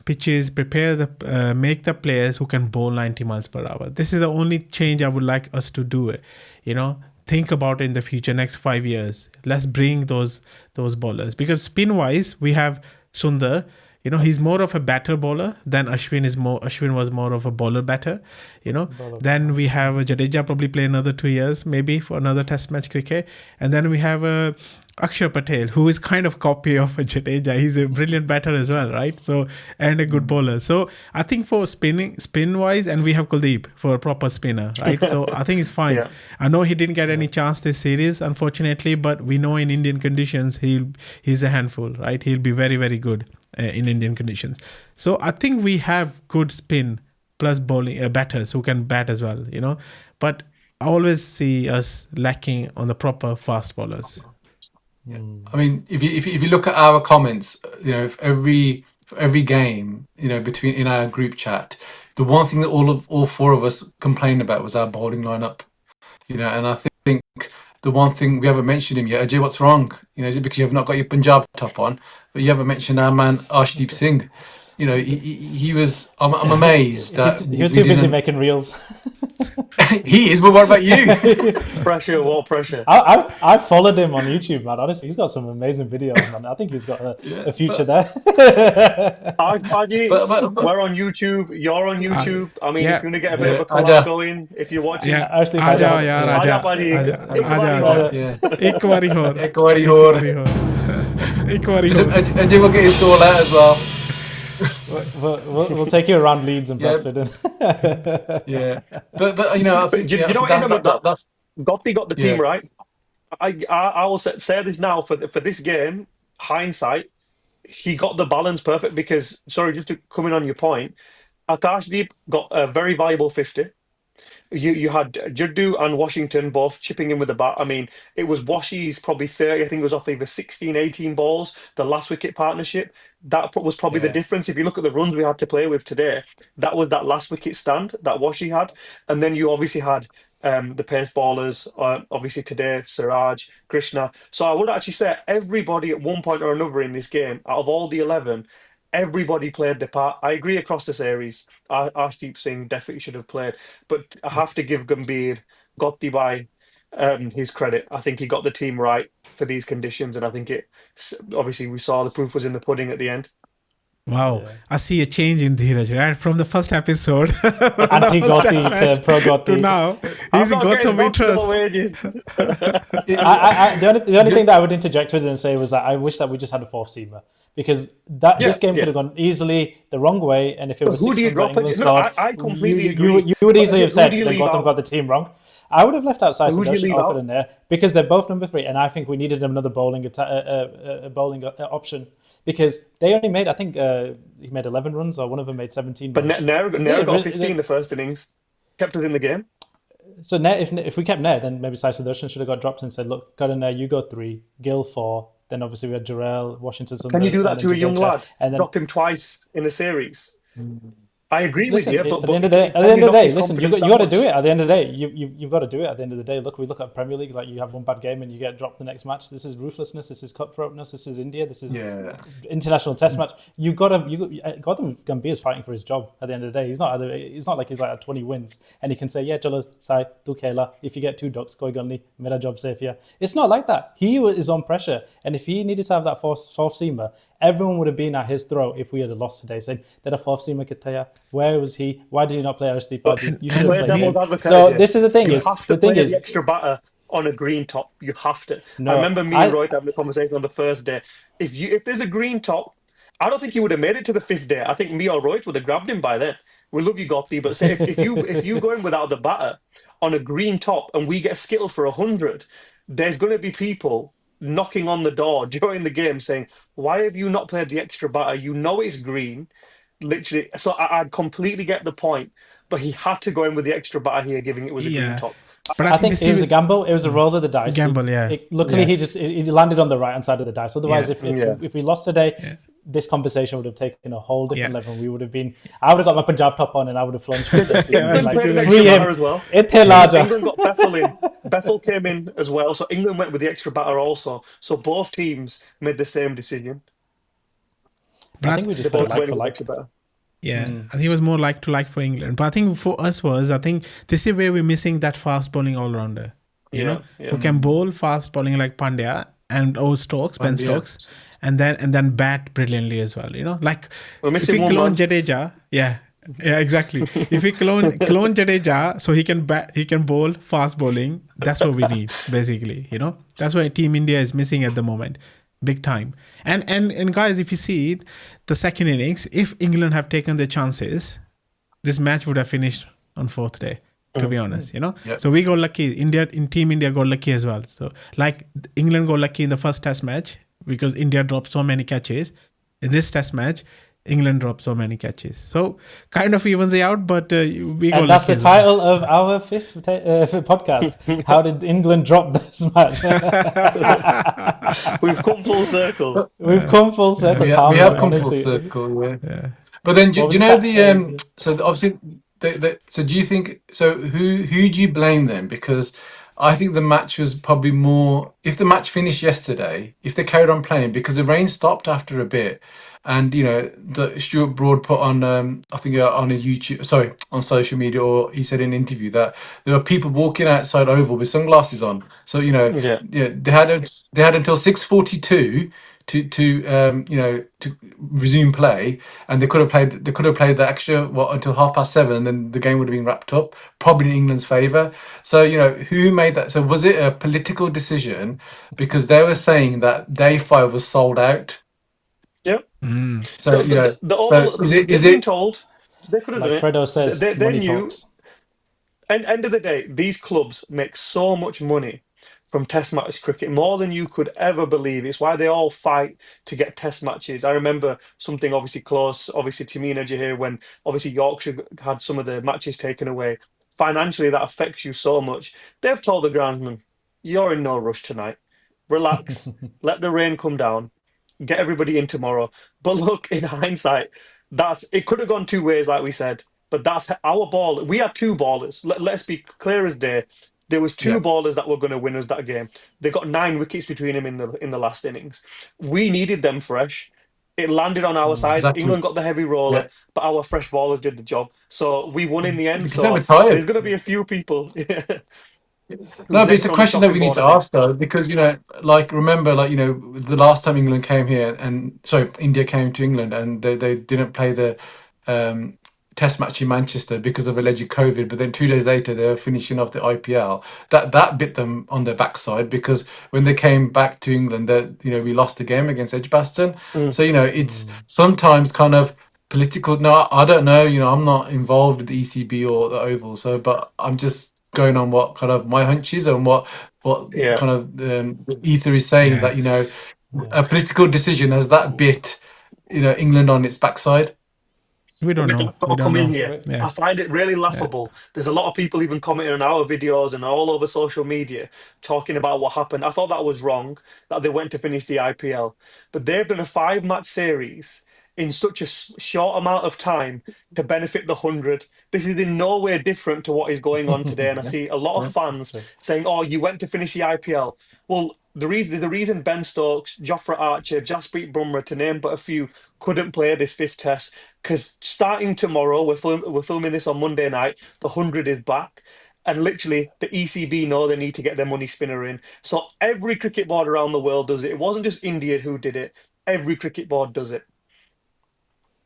pitches, make the players who can bowl 90 miles per hour. This is the only change I would like us to do, you know. Think about it in the future, next 5 years. Let's bring those bowlers, because spin wise we have Sundar. You know, he's more of a batter bowler than Ashwin is. Ashwin was more of a bowler batter. You know, then we have Jadeja probably play another 2 years maybe for another Test match cricket, and then we have Akshar Patel, who is kind of copy of Jadeja. He's a brilliant batter as well, right? So, and a good bowler. So I think for spin wise, and we have Kuldeep for a proper spinner, right? So I think it's fine. Yeah. I know he didn't get any chance this series, unfortunately, but we know in Indian conditions he's a handful, right? He'll be very, very good in Indian conditions. So I think we have good spin plus bowling batters who can bat as well, you know. But I always see us lacking on the proper fast bowlers. I mean, if you look at our comments, you know, for every game, you know, between in our group chat, the one thing that all four of us complained about was our bowling lineup. You know, and I think the one thing we haven't mentioned him yet, Ajay, what's wrong? You know, is it because you have not got your Punjab top on? But you haven't mentioned our man Arshdeep Singh. You know, he was. I'm amazed that He was too busy making reels. He is, but what about you? Pressure, what pressure? I followed him on YouTube, man. Honestly, he's got some amazing videos, man. I think he's got a future there. Haji, But- we're on YouTube. You're on YouTube. I mean, yeah. if you want to get a bit of a Aja. collab going, if you're watching, Yeah, Actually, आजा Aja. यार आजा आजा भाजी, आजा एक आजा बारी आजा और। Yeah. एक बारी और एक बारी और। एक बारी Listen, और Ajay will get his stall out as well. We'll take you around Leeds and Yeah. Bradford. Yeah, but you know, I think Do you know what is about that? that's Gotti got the team Yeah. right. I will say this now for this game. Hindsight, he got the balance perfect because, sorry, just to come in on your point, Akashdeep got a very valuable 50. You had Juddu and Washington both chipping in with the bat. I mean, it was Washi's probably 30. I think it was off either 16, 18 balls. The last wicket partnership, that was probably the Yeah. difference. If you look at the runs we had to play with today, that was that last wicket stand that Washi had. And then you obviously had the pace bowlers, obviously today, Siraj, Krishna. So I would actually say everybody at one point or another in this game, out of all the 11, everybody played their part. I agree across the series. Arshdeep Singh definitely should have played, but I have to give Gambhir, Gotti by his credit. I think he got the team right for these conditions, and I think obviously we saw the proof was in the pudding at the end. Wow, Yeah. I see a change in Dheeraj, right? From the first episode, Anti-Gotti to pro-Gotti. to now, I'm he's not got getting some knocked interest. for wages. The only thing that I would interject with and say was that I wish that we just had a fourth seamer, because this game could have gone easily the wrong way, and if it was Who 6 do you runs drop that England it? No, scored, I completely agree. you would easily have Who said do you that leave Gautam out? got the team wrong. I would have left out Who do you Sudarshan leave Thakur out? in there because they're both number 3, and I think we needed another bowling option, because they only made, I think he made 11 runs, or one of them made 17 But runs. Nair got 50 in the first innings, kept it in the game. So if we kept Nair, then maybe Sai Sudarshan should have got dropped and said, look, got in there, you go 3, Gill 4, then obviously we had Jarrell, Washington. Can you do that and to a young Jadeja, lad? and then Drop him twice in a series. I agree with Listen, you, at but the end of the day, can you knock his listen, confidence you that got to do much? it. At the end of the day, you've got to do it. At the end of the day, look, we look at Premier League, like you have one bad game and you get dropped the next match. This is ruthlessness. This is cutthroatness. This is India. This is Yeah. international test match. You got to. Gautam Gambhir is fighting for his job. At the end of the day, he's not. It's not like he's like at 20 wins and he can say, yeah, chalo, sai, tu khela. If you get 2 ducks, koi gal nahi, mera job safe here. It's not like that. He is on pressure, and if he needed to have that fourth seamer, everyone would have been at his throat if we had lost today, saying, "Did a fourth seamer Kitaya? Where was he? Why did he not play Aristide But Pardew? You to should have And play played devil's him." advocate, So AJ, this is the thing: you is have to the thing play the is extra batter on a green top. You have to. I no, remember me and I Roy having a conversation on the first day. If there's a green top, I don't think he would have made it to the fifth day. I think me or Roy would have grabbed him by then. We love you, Gotti, but say if you go in without the batter on a green top and we get skittled for 100, there's going to be people knocking on the door during the game saying, "Why have you not played the extra batter? You know it's green." Literally, so I completely get the point, but he had to go in with the extra batter here, giving it was a green yeah, top. but I I think think this it was a is gamble. It was a roll of the dice. gamble. Yeah, Luckily, yeah, he landed on the right hand side of the dice. Otherwise, yeah, Yeah. if we lost today, yeah, this conversation would have taken a whole yeah. different level. We would have been. I would have got my Punjab top on and I would have flown straight to the stadium and been I was England like, played thinking an like, extra "Free him! batter as well. Ithe yeah, larger." England got Bethel in. Bethel came in as well, so England went with the extra batter also. So both teams made the same decision. but I think we They just played both like went for with the like. extra batter. yeah, I think it was more like to like for England. But I think for us was, I think this is where we're missing that fast bowling all rounder. Yeah, Who yeah. can bowl fast bowling like Pandya and Stokes, Ben And yeah. Stokes, and then bat brilliantly as well. Like We're if missing we one clone man. Jadeja, yeah. Yeah, exactly. If we clone Jadeja, so he can bowl fast bowling. That's what we need, basically. That's what Team India is missing at the moment, big time. And guys, if you see it, the second innings, if England have taken their chances, this match would have finished on fourth day. To be honest, Yep. so we got lucky. Team India got lucky as well. So like England got lucky in the first Test match because India dropped so many catches. In this Test match, England dropped so many catches. So kind of evens it out, but we got And that's lucky the as well. title of our fifth podcast. How did England drop this match? We've come full circle. We've come full circle. We Calm, have man. come full Honestly, circle, yeah. Yeah. But then what do was you the know stat? so obviously so do you think so who do you blame then? Because I think the match was probably more if the match finished yesterday, if they carried on playing because the rain stopped after a bit and the Stuart Broad put on I think on his YouTube on social media or he said in an interview that there were people walking outside Oval with sunglasses on. So Yeah. they had until 6:42 to resume play and they could have played the extra until 7:30 and then the game would have been wrapped up probably in England's favor. So who made that? So was it a political decision because they were saying that day 5 was sold out? Yeah. So They've is been it told they could have Like done it. Fredo says, They money knew. talks. And end of the day, these clubs make so much money from Test match cricket, more than you could ever believe. It's why they all fight to get Test matches. I remember something obviously close, obviously to me and Edge here, when obviously Yorkshire had some of the matches taken away. Financially, that affects you so much. They've told the groundsman, "You're in no rush tonight. Relax. Let the rain come down. Get everybody in tomorrow." But look, in hindsight, it could have gone two ways, like we said. But that's our ball. We had two ballers. Let's be clear as day. There was two yeah ballers that were going to win us that game. They got 9 wickets between them in the last innings. We needed them fresh. It landed on our side. exactly England got the heavy roller, yeah but our fresh ballers did the job. So we won in the end. because they were So there's tired. going to be a few people who's No, but it's next a on the question that chopping we need board, I to think. ask though, because like remember, like the last time England came here, and sorry, India came to England, and they didn't play the um, Test match in Manchester because of alleged COVID. But then 2 days later, they were finishing off the IPL. That bit them on their backside because when they came back to England, that we lost the game against Edgbaston. Mm. So it's sometimes kind of political. No, I don't know. I'm not involved with the ECB or the Oval, so but I'm just going on what kind of my hunch is and what the Yeah. kind of ether is saying Yeah. that a political decision has that bit England on its backside. We don't The know. Daft We all don't come in know. here. Yeah. I find it really Yeah. laughable. There's a lot of people even commenting on our videos and all over social media talking about what happened. I thought that was wrong that they went to finish the IPL, but they've done a 5 match series in such a short amount of time to benefit the 100. This is in no way different to what is going on today. And I Yeah, see a lot of yeah. That's fans true. saying, "Oh, you went to finish the IPL." Well, the reason Ben Stokes, Jofra Archer, Jasprit Bumrah, to name but a few, couldn't play this fifth test because starting tomorrow, we're filming this on Monday night. The 100 is back. And literally, the ECB know they need to get their money spinner in. So every cricket board around the world does it. It wasn't just India who did it. Every cricket board does it.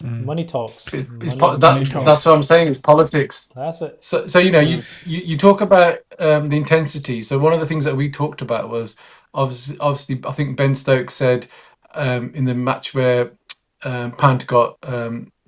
Mm. Money talks. It's Money, Money money that's what talks. I'm talks. saying. It's politics. That's it. So you talk about the intensity. So one of the things that we talked about was obviously I think Ben Stokes said in the match where Pant got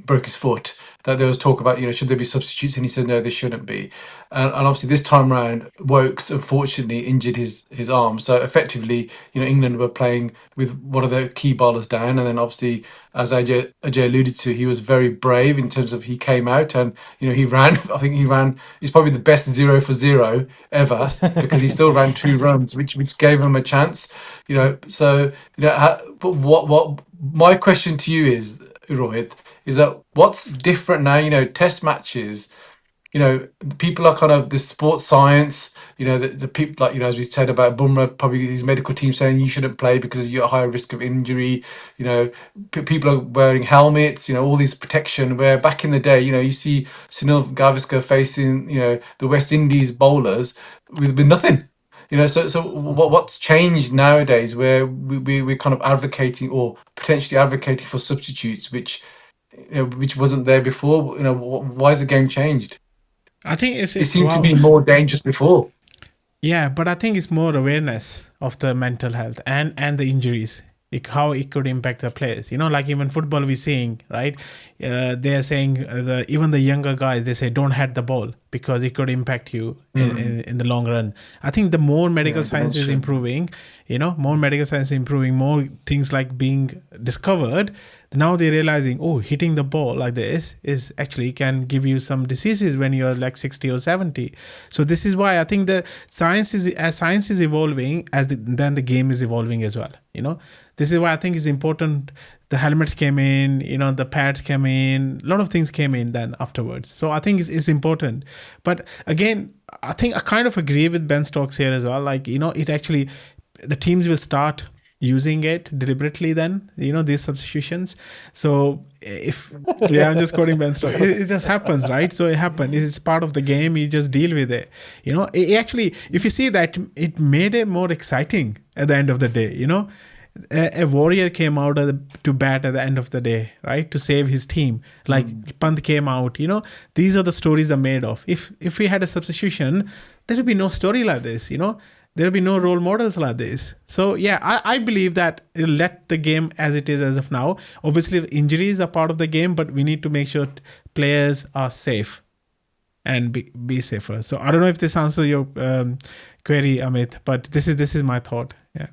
broke his foot that there was talk about should there be substitutes, and he said no, there shouldn't be. And obviously this time round Woakes unfortunately injured his arm, so effectively England were playing with one of the key bowlers down, and then obviously as Ajay alluded to, he was very brave in terms of he came out and he ran. I think he ran. He's probably the best 0 for 0 ever because he still ran 2 runs, which gave him a chance. So but what my question to you is, Rohit, is that what's different now? Test matches. People are kind of the sports science. The people like as we said about Bumrah, probably his medical team saying you shouldn't play because you're at higher risk of injury. People are wearing helmets. All these protection. Where back in the day, you see Sunil Gavaskar facing the West Indies bowlers with nothing. So what's changed nowadays where we're kind of advocating or potentially advocating for substitutes which wasn't there before. Why has the game changed? I think it's It it's seemed to wow. be more dangerous before. Yeah, but I think it's more awareness of the mental health and the injuries, how it could impact the players. Like even football we're seeing, right? They're saying even the younger guys, they say don't hit the ball because it could impact you in the long run. I think the more medical Yeah, science is dementia. improving, more medical science improving, more things like being discovered. Now they're realizing, oh, hitting the ball like this is actually can give you some diseases when you're like 60 or 70. So this is why I think the science is evolving, then the game is evolving as well. This is why I think it's important. The helmets came in, the pads came in, a lot of things came in then afterwards. So I think it's important. But again, I think I kind of agree with Ben Stokes here as well. Like, it actually, the teams will start using it deliberately then, these substitutions. So if, yeah, I'm just quoting Ben Stokes. It just happens, right? So it happened. It's part of the game. You just deal with it. It actually, if you see that, it made it more exciting at the end of the day, a warrior came out to bat at the end of the day, right, to save his team. Like Pant came out. These are the stories are made of. If we had a substitution, there would be no story like this. There will be no role models like this. So yeah, I believe that let the game as it is as of now. Obviously, injuries are part of the game, but we need to make sure players are safe and be safer. So I don't know if this answers your query, Amit, but this is my thought. Yeah.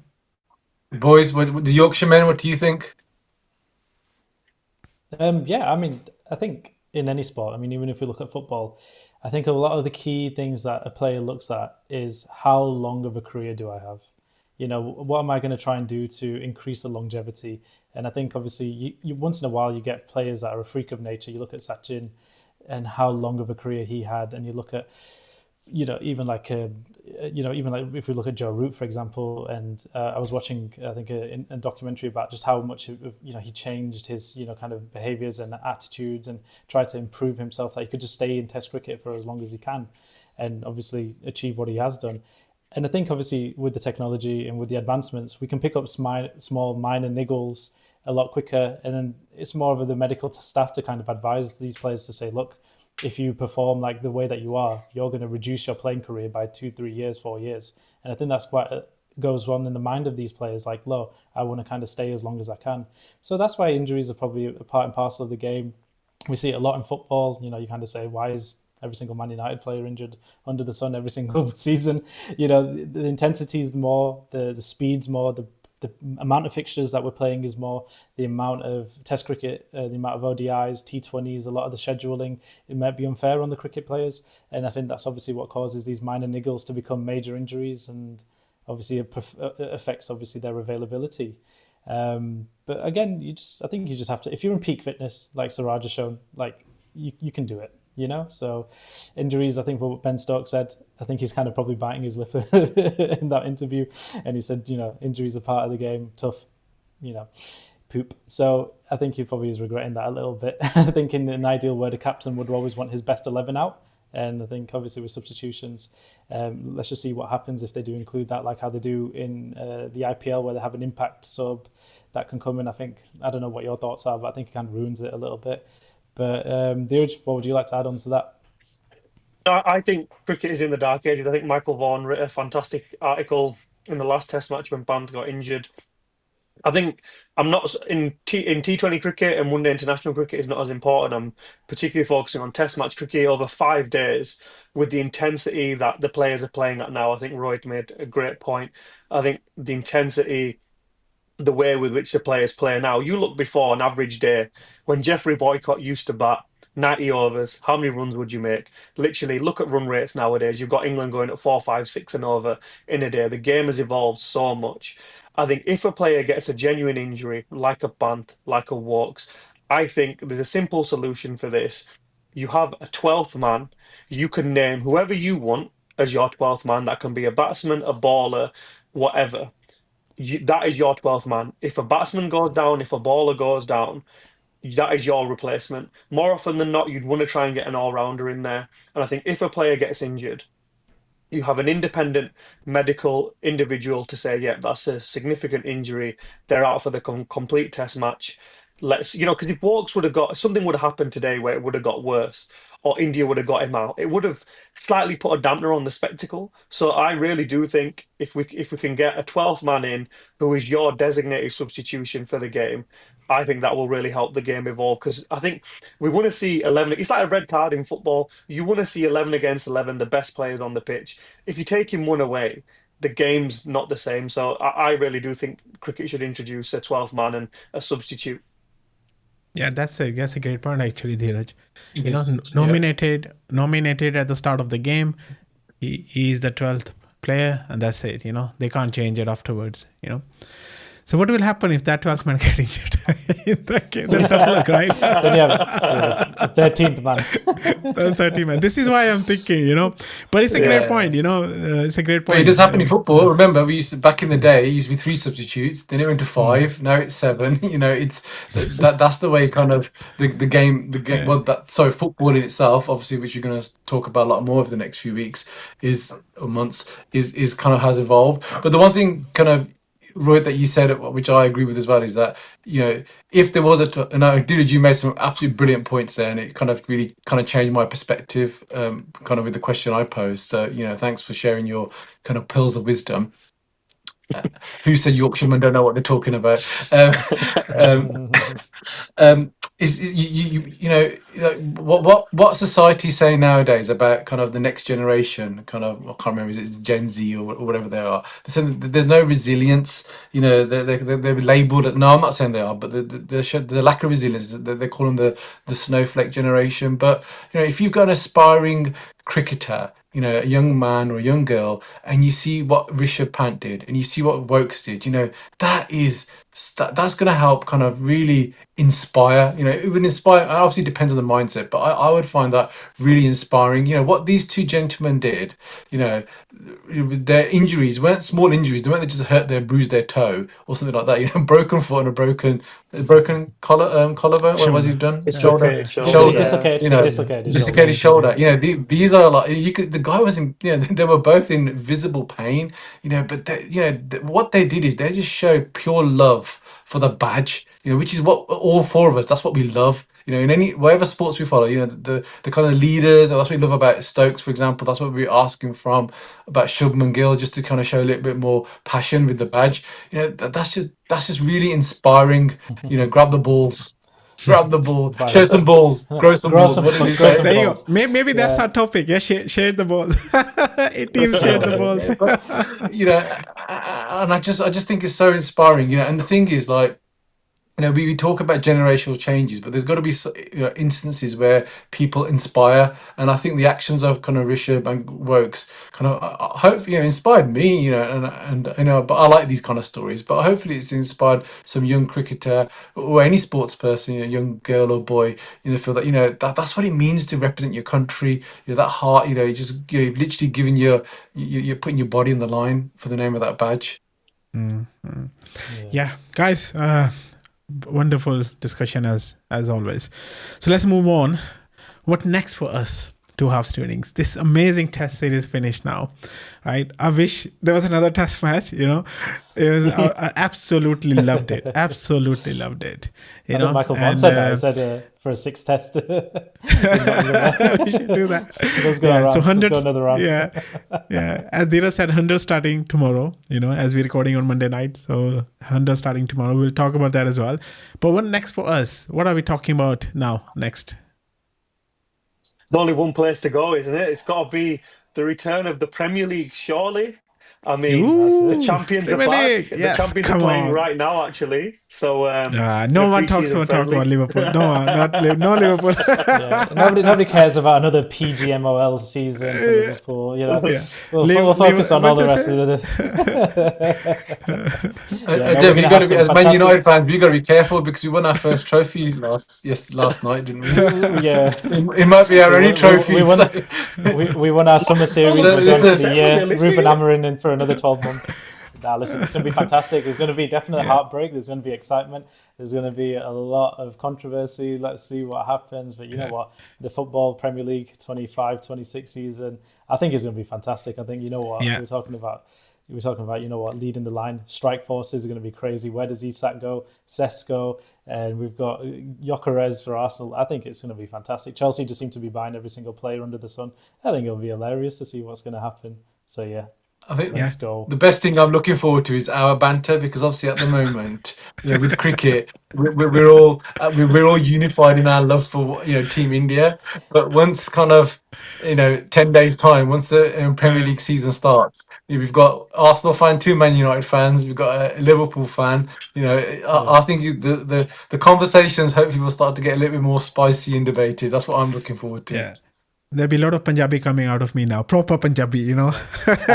Boys, the Yorkshiremen, what do you think? Yeah, I mean, I think in any sport, I mean, even if we look at football, I think a lot of the key things that a player looks at is how long of a career do I have? What am I going to try and do to increase the longevity? And I think obviously, you once in a while you get players that are a freak of nature. You look at Sachin and how long of a career he had, and you look at even like even like if we look at Joe Root, for example, and I was watching I think a documentary about just how much he changed his kind of behaviors and attitudes and tried to improve himself, that he could just stay in Test cricket for as long as he can and obviously achieve what he has done. And I think obviously with the technology and with the advancements, we can pick up small minor niggles a lot quicker, and then it's more of the medical staff to kind of advise these players to say, look, if you perform like the way that you are, you're going to reduce your playing career by 2, 3 years, 4 years. And I think that's quite goes on in the mind of these players. Like, low, I want to kind of stay as long as I can. So that's why injuries are probably a part and parcel of the game. We see it a lot in football. You kind of say, why is every single Man United player injured under the sun every single season? The intensity is more, the speed's more, the amount of fixtures that we're playing is more, the amount of Test cricket, the amount of ODIs, T20s, a lot of the scheduling, it might be unfair on the cricket players. And I think that's obviously what causes these minor niggles to become major injuries, and obviously it affects obviously their availability. But again, I think you just have to, if you're in peak fitness, like Siraj has shown, like you can do it, you know? So injuries, I think what Ben Stokes said, I think he's kind of probably biting his lip in that interview. And he said, you know, injuries are part of the game, tough, you know, poop. So I think he probably is regretting that a little bit. I think in an ideal world, a captain would always want his best 11 out. And I think obviously with substitutions, let's just see what happens if they do include that, like how they do in the IPL, where they have an impact sub that can come in. I don't know what your thoughts are, but I think it kind of ruins it a little bit. But Dheeraj, what would you like to add on to that? I think cricket is in the dark ages. I think Michael Vaughan wrote a fantastic article in the last Test match when Banter got injured. I think I'm not in T20 cricket, and one day international cricket is not as important. I'm particularly focusing on Test match cricket over 5 days with the intensity that the players are playing at now. I think Rohit made a great point. I think the intensity, the way with which the players play now. You look before an average day when Jeffrey Boycott used to bat 90 overs, how many runs would you make? Literally, look at run rates nowadays. You've got England going at 4, 5, 6 and over in a day. The game has evolved so much. I think if a player gets a genuine injury, like a Bant, like a Woakes, I think there's a simple solution for this. You have a 12th man. You can name whoever you want as your 12th man. That can be a batsman, a bowler, whatever. That is your 12th man. If a batsman goes down, if a bowler goes down, that is your replacement. More often than not, you'd want to try and get an all rounder in there. And I think if a player gets injured, you have an independent medical individual to say, yeah, that's a significant injury. They're out for the complete test match. Let's, because if Woakes would have got something would have happened today where it would have got worse, or India would have got him out, it would have slightly put a dampener on the spectacle. So I really do think if we can get a 12th man in who is your designated substitution for the game, I think that will really help the game evolve. Because I think we want to see 11. It's like a red card in football. You want to see 11 against 11, the best players on the pitch. If you take him one away, the game's not the same. So I really do think cricket should introduce a 12th man and a substitute. Yeah, that's a great point actually, Dheeraj. Yes. Nominated at the start of the game. He is the 12th player, and that's it. They can't change it afterwards. So what will happen if that 12th man get injured? In that case, then tough luck, right? Then you have 13th man. 13th man. This is why I'm thinking, but it's a great point. It's a great point. But it does happen in football. Remember, we used to, back in the day, it used to be 3 substitutes. Then it went to 5. Now it's 7. It's that's the way kind of the game. Well, football in itself, obviously, which we're going to talk about a lot more over the next few weeks, or months, is kind of has evolved. But the one thing kind of, Roy, that you said, which I agree with as well, is that if there was and I did, you made some absolutely brilliant points there, and it kind of really kind of changed my perspective, kind of with the question I posed. So thanks for sharing your kind of pearls of wisdom. Who said Yorkshiremen don't know what they're talking about? Is what society say nowadays about kind of the next generation? Kind of, I can't remember, is it Gen Z or whatever they are? They're saying that there's no resilience. They're labelled. No, I'm not saying they are, but there's a lack of resilience. They call them the snowflake generation. But if you've got an aspiring cricketer, a young man or a young girl, and you see what Rishabh Pant did, and you see what Woakes did, that's going to help kind of really inspire. It would inspire. Obviously, it depends on the mindset, but I would find that really inspiring. What these two gentlemen did. Their injuries weren't small injuries. They weren't just bruised their toe or something like that. Broken foot and a broken collarbone. What was he done? Dislocated Shoulder. Dislocated shoulder. These are like the guy was in. They were both in visible pain. But what they did is they just showed pure love for the badge. Which is what all 4 of us. That's what we love. In whatever sports we follow. The kind of leaders. That's what we love about Stokes, for example. That's what we're asking from about Shubman, Gill, just to kind of show a little bit more passion with the badge. That's just really inspiring. Grab the balls. Grab the ball, share some balls, grow some balls. There you go. Maybe that's our topic. Yeah, share the balls. Teams share the balls. And I just think it's so inspiring. And the thing is, like, we talk about generational changes, but there's got to be instances where people inspire, and I think the actions of kind of Rishabh and Woakes kind of hope inspired me, and but I like these kind of stories. But hopefully, it's inspired some young cricketer or any sports person, young girl or boy, feel that that's what it means to represent your country. That heart, you just literally giving you're putting your body on the line for the name of that badge. Yeah, guys. Wonderful discussion as always. So let's move on. What next for us? Two halves, two innings. This amazing test series finished now, right? I wish there was another test match. It was I absolutely loved it. Absolutely loved it. Michael Bond said that. He said for a sixth test. We should do that. Let's go around. So 100. Let's go another round. Yeah. As Dheeraj said, 100 starting tomorrow. As we're recording on Monday night, so 100 starting tomorrow. We'll talk about that as well. But what next for us? What are we talking about now? Next. There's only one place to go, isn't it? It's got to be the return of the Premier League, surely. I mean, the champions are back. Yes, the champions are playing right now, actually. So no one talks about Liverpool. No one, no Liverpool. Nobody cares about another PGMOL season for Liverpool. We'll focus on all the rest of the. We got to be, as Man United fans, we got to be careful because we won our first trophy last night, didn't we? Yeah, it might be our only trophy. We won our summer series. We're done for the year. Ruben Amorim in for another 12 months. Listen, it's going to be fantastic. There's going to be definitely heartbreak. There's going to be excitement. There's going to be a lot of controversy. Let's see what happens. But you know what? The football Premier League 25-26 season, I think it's going to be fantastic. I think, we were talking about, leading the line. Strike forces are going to be crazy. Where does Isak go? Cesc go? And we've got Gyökeres for Arsenal. I think it's going to be fantastic. Chelsea just seem to be buying every single player under the sun. I think it'll be hilarious to see what's going to happen. So, yeah. I think Let's go. The best thing I'm looking forward to is our banter, because obviously at the moment, with cricket, we're all unified in our love for Team India. But once kind of 10 days time, once the Premier League season starts, we've got Arsenal fan, 2 Man United fans, we've got a Liverpool fan. I think the conversations hopefully will start to get a little bit more spicy and debated. That's what I'm looking forward to. Yeah. There'll be a lot of Punjabi coming out of me now. Proper Punjabi, I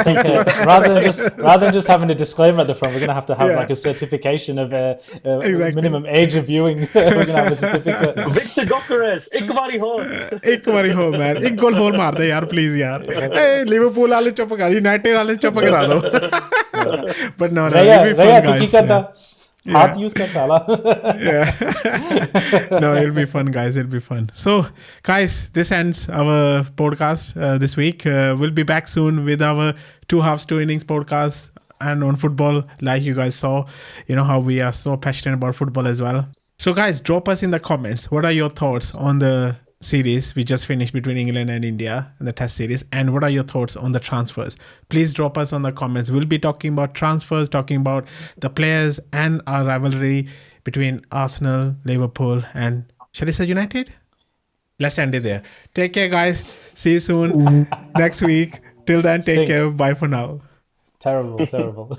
think rather than just having a disclaimer at the front, we're going to have like a certification of a minimum age of viewing. We're going to have a certificate. Victor Gyökeres, ek bari ho. Ek bari ho, man. Ek goal hole maar de yaar, please yaar. Hey, Liverpool wale chup kar, United wale chup kara do. But no, it'll be fun, guys. Hard use ka sala. No, it'll be fun, guys. It'll be fun. So, guys, this ends our podcast this week. We'll be back soon with our 2 halves, 2 innings podcast and on football, like you guys saw. How we are so passionate about football as well. So, guys, drop us in the comments. What are your thoughts on the series we just finished between England and India in the test series, and what are your thoughts on the transfers? Please drop us on the comments. We'll be talking about transfers, talking about the players and our rivalry between Arsenal, Liverpool and Sheffield United. Let's end it there. Take care, guys. See you soon next week. Till then, take care. Bye for now. Terrible.